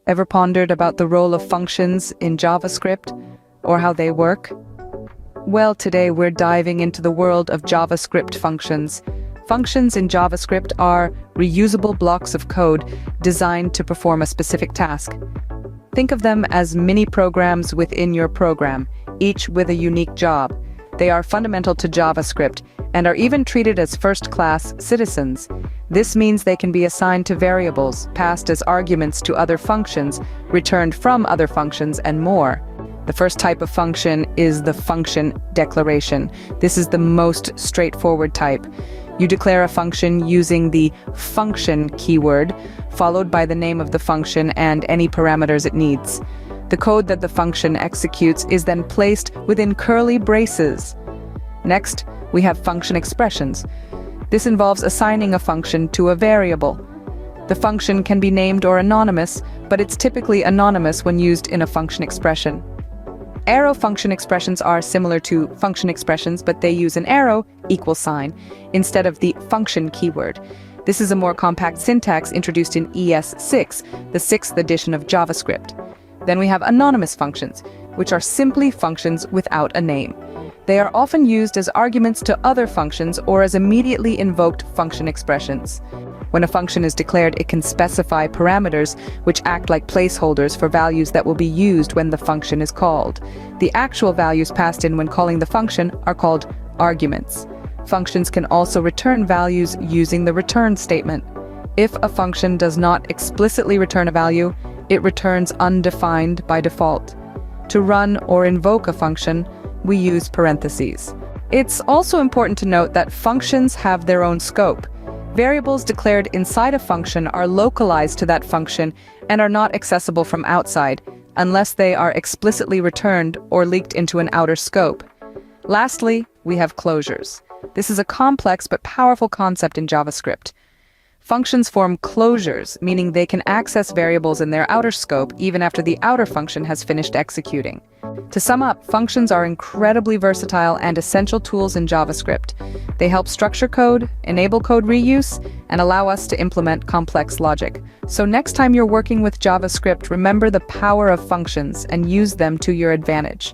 Ever pondered about the role of functions in JavaScript or how they work? Well, today we're diving into the world of JavaScript functions. Functions in JavaScript are reusable blocks of code designed to perform a specific task. Think of them as mini programs within your program, each with a unique job. They are fundamental to JavaScript and are even treated as first-class citizens. This means they can be assigned to variables, passed as arguments to other functions, returned from other functions, and more. The first type of function is the function declaration. This is the most straightforward type. You declare a function using the function keyword, followed by the name of the function and any parameters it needs. The code that the function executes is then placed within curly braces. Next, we have function expressions. This involves assigning a function to a variable. The function can be named or anonymous, but it's typically anonymous when used in a function expression. Arrow function expressions are similar to function expressions, but they use an arrow =, instead of the function keyword. This is a more compact syntax introduced in ES6, the 6th edition of JavaScript. Then we have anonymous functions, which are simply functions without a name. They are often used as arguments to other functions or as immediately invoked function expressions. When a function is declared, it can specify parameters which act like placeholders for values that will be used when the function is called. The actual values passed in when calling the function are called arguments. Functions can also return values using the return statement. If a function does not explicitly return a value, it returns undefined by default. To run or invoke a function, we use parentheses. It's also important to note that functions have their own scope. Variables declared inside a function are localized to that function and are not accessible from outside, unless they are explicitly returned or leaked into an outer scope. Lastly, we have closures. This is a complex but powerful concept in JavaScript. Functions form closures, meaning they can access variables in their outer scope even after the outer function has finished executing. To sum up, functions are incredibly versatile and essential tools in JavaScript. They help structure code, enable code reuse, and allow us to implement complex logic. So next time you're working with JavaScript, remember the power of functions and use them to your advantage.